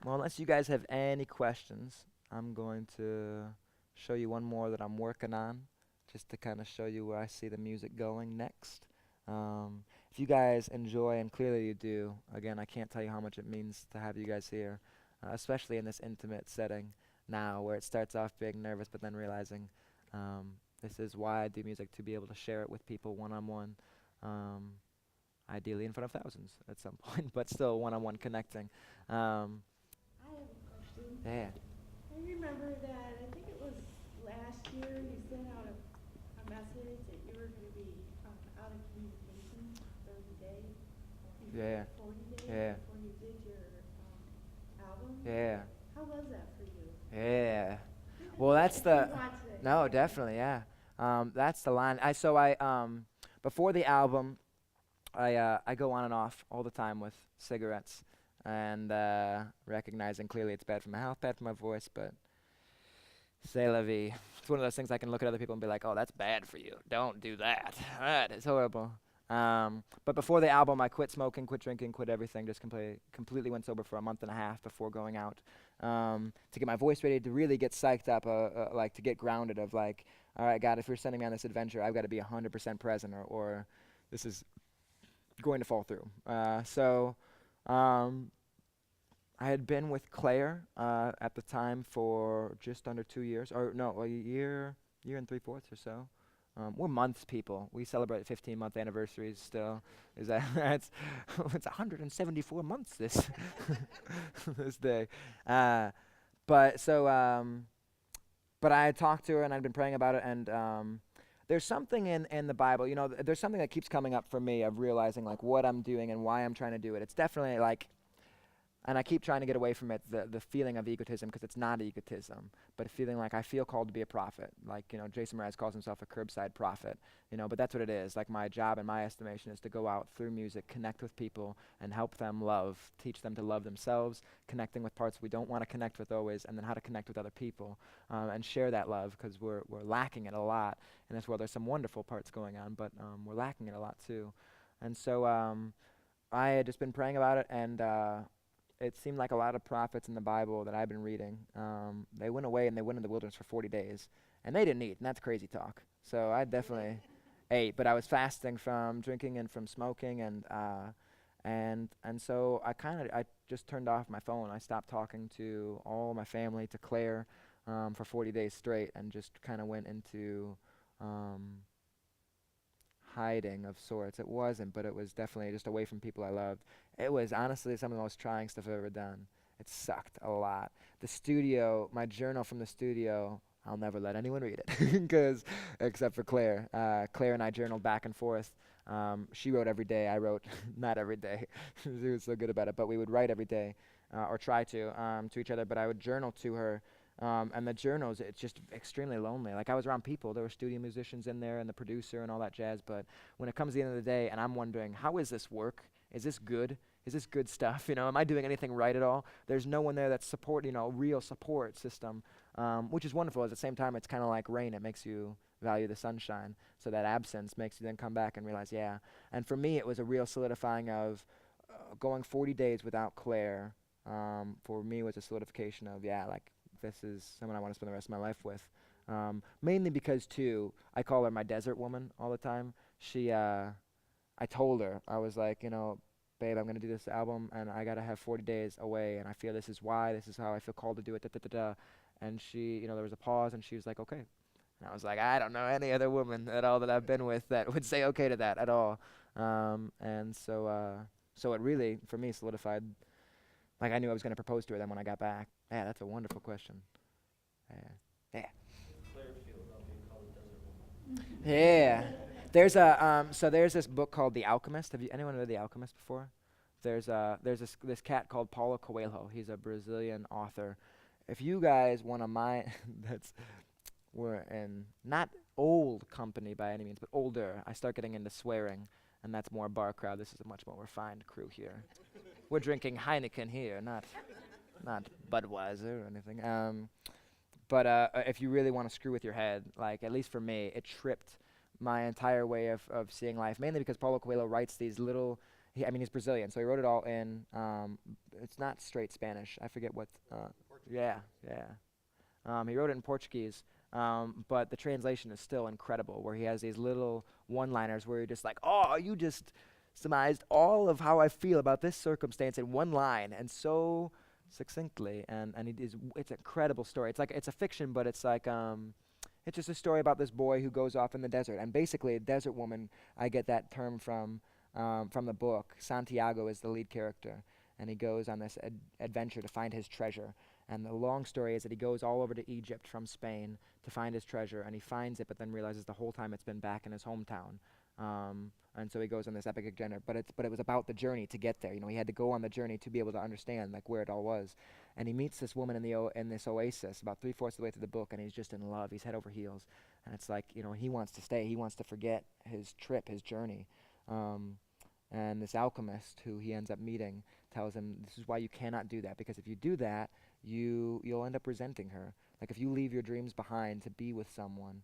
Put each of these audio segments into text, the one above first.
Well, unless you guys have any questions, I'm going to show you one more that I'm working on, just to kind of show you where I see the music going next. If you guys enjoy, and clearly you do, again, I can't tell you how much it means to have you guys here, especially in this intimate setting now, where it starts off being nervous, but then realizing this is why I do music, to be able to share it with people one-on-one. Um, Ideally in front of thousands at some point, but still one-on-one connecting. Um, I have a question. yeah, I remember that I think it was last year you sent out a message that you were going to be out of communication for 30 days. You said yeah, 40 days yeah, before you did your album. yeah, How was that for you? yeah. Well, that's If you the want to no, share. definitely, yeah. That's the line. I before the album, I go on and off all the time with cigarettes, and recognizing clearly it's bad for my health, bad for my voice, but c'est la vie. It's one of those things I can look at other people and be like, oh, that's bad for you. Don't do that. That is horrible. But before the album, I quit smoking, quit drinking, quit everything. Just completely went sober for a month and a half before going out, to get my voice ready, to really get psyched up, like to get grounded. Of like, all right, God, if you're sending me on this adventure, I've got to be 100% present, or this is going to fall through. Um, I had been with Claire at the time for just under 2 years, or no, a year and 3/4 or so. We're months people. We celebrate 15-month anniversaries still. Is that it's it's 174 months this this day. Uh, but so but I had talked to her and I'd been praying about it, and there's something in the Bible, there's something that keeps coming up for me of realizing like what I'm doing and why I'm trying to do it. It's definitely like, and I keep trying to get away from it, the feeling of egotism, because it's not egotism, but feeling like I feel called to be a prophet. Like, Jason Mraz calls himself a curbside prophet, but that's what it is. Like, my job in my estimation is to go out through music, connect with people, and help them love, teach them to love themselves, connecting with parts we don't want to connect with always, and then how to connect with other people, and share that love, because we're lacking it a lot in this world. There's some wonderful parts going on, but we're lacking it a lot too. And so I had just been praying about it, and it seemed like a lot of prophets in the Bible that I've been reading, they went away and they went in the wilderness for 40 days, and they didn't eat, and that's crazy talk. So I definitely ate, but I was fasting from drinking and from smoking, and so I just turned off my phone. I stopped talking to all my family, to Claire, for 40 days straight, and just kind of went into um, hiding of sorts. It wasn't, but it was definitely just away from people I loved. It was honestly some of the most trying stuff I've ever done. It sucked a lot. The studio, my journal from the studio, I'll never let anyone read it, cause except for Claire. Claire and I journaled back and forth. She wrote every day. I wrote not every day. She was so good about it, but we would write every day, or try to each other. But I would journal to her, and the journals, it's just extremely lonely. Like, I was around people. There were studio musicians in there and the producer and all that jazz. But when it comes to the end of the day and I'm wondering, how is this work? Is this good? Is this good stuff? Am I doing anything right at all? There's no one there that's real support system, which is wonderful. At the same time, it's kind of like rain. It makes you value the sunshine. So that absence makes you then come back and realize, yeah. And for me, it was a real solidifying of going 40 days without Claire. For me, was a solidification of, yeah, like, this is someone I want to spend the rest of my life with. Mainly because, too, I call her my desert woman all the time. I told her, I was like, babe, I'm going to do this album, and I got to have 40 days away, and I feel this is why, this is how I feel called to do it, da da da da. And she, there was a pause, and she was like, okay. And I was like, I don't know any other woman at all that I've been with that would say okay to that at all. And so it really, for me, solidified, like, I knew I was going to propose to her then when I got back. Yeah, that's a wonderful question. Yeah. Yeah. Yeah. There's this book called The Alchemist. Have you anyone read The Alchemist before? There's this cat called Paulo Coelho. He's a Brazilian author. If you guys want to mind, that's we're in not old company by any means, but older. I start getting into swearing, and that's more bar crowd. This is a much more refined crew here. We're drinking Heineken here, not Budweiser or anything. But if you really want to screw with your head, like, at least for me, it tripped my entire way of seeing life. Mainly because Paulo Coelho writes these little. I mean, he's Brazilian, so he wrote it all in. It's not straight Spanish. I forget what. Yeah, yeah. He wrote it in Portuguese, but the translation is still incredible, where he has these little one-liners where you're just like, oh, you just surmised all of how I feel about this circumstance in one line, and so succinctly, and it's an incredible story. It's like, it's a fiction, but it's like, it's just a story about this boy who goes off in the desert, and basically a desert woman. I get that term from the book. Santiago is the lead character, and he goes on this adventure to find his treasure. And the long story is that he goes all over to Egypt from Spain to find his treasure, and he finds it, but then realizes the whole time it's been back in his hometown. And so he goes on this epic adventure, but it was about the journey to get there. You know, he had to go on the journey to be able to understand like where it all was. And he meets this woman in this oasis about 3/4 of the way through the book, and he's just in love. He's head over heels, and it's like, you know, he wants to stay. He wants to forget his trip, his journey. And this alchemist who he ends up meeting tells him, this is why you cannot do that, because if you do that, you'll end up resenting her. Like if you leave your dreams behind to be with someone,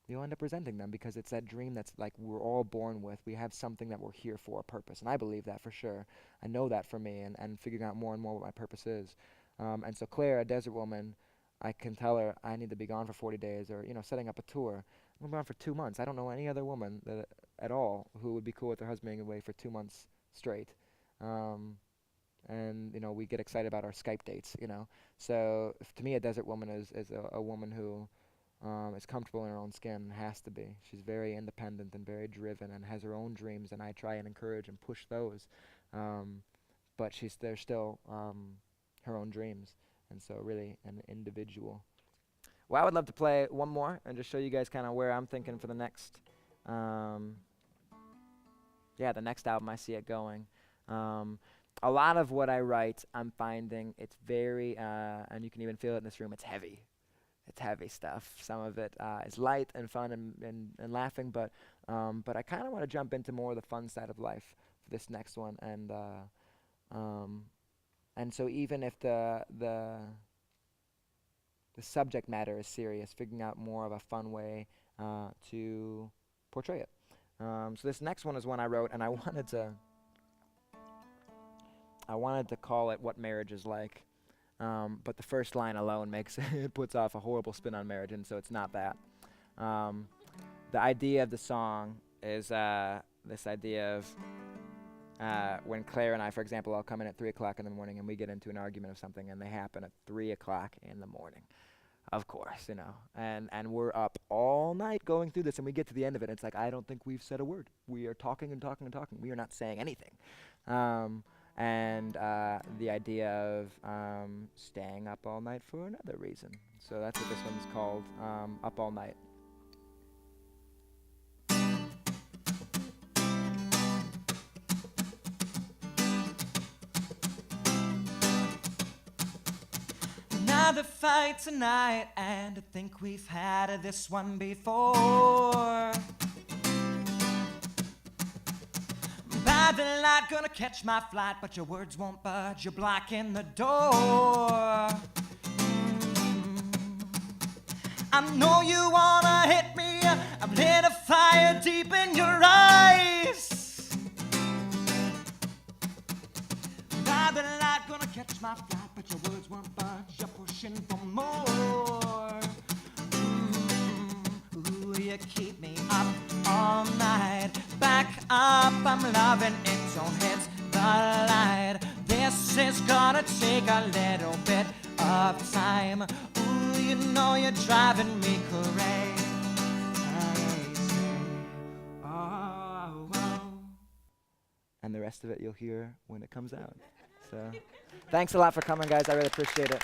you'll end up resenting them, because it's that dream that's like we're all born with. We have something that we're here for, a purpose, and I believe that for sure. I know that for me, and figuring out more and more what my purpose is. And so Claire, a desert woman, I can tell her I need to be gone for 40 days, or setting up a tour. I'm gone for 2 months. I don't know any other woman that at all who would be cool with her husband being away for 2 months straight. And we get excited about our Skype dates. So to me, a desert woman is a woman who is comfortable in her own skin. Has to be. She's very independent and very driven and has her own dreams, and I try and encourage and push those. But they're still her own dreams, and so really an individual. Well, I would love to play one more and just show you guys kind of where I'm thinking for the next, the next album. I see it going. A lot of what I write, I'm finding it's very, and you can even feel it in this room, it's heavy. It's heavy stuff. Some of it is light and fun and laughing, but I kind of want to jump into more of the fun side of life for this next one. And so even if the subject matter is serious, figuring out more of a fun way to portray it. So this next one is one I wrote, and I wanted to call it "What Marriage Is Like," but the first line alone makes it puts off a horrible spin on marriage, and so it's not that. The idea of the song is this idea of when Claire and I, for example, I'll come in at 3 o'clock in the morning and we get into an argument of something, and they happen at 3 o'clock in the morning. Of course, and we're up all night going through this, and we get to the end of it, and it's like, I don't think we've said a word. We are talking and talking and talking. We are not saying anything. And the idea of staying up all night for another reason. So that's what this one's called, Up All Night. Another fight tonight, and I think we've had this one before. By the light, gonna catch my flight, but your words won't budge, you're blocking the door. I know you wanna hit me, I've lit a fire deep in your eyes. By the light, gonna catch my flight, but your words won't budge, you're pushing for more. Ooh, you keep me up all night. Back up, I'm loving it, don't hit the light. This is gonna take a little bit of time. Ooh, you know you're driving me crazy. Oh, oh. And the rest of it you'll hear when it comes out. So thanks a lot for coming, guys. I really appreciate it.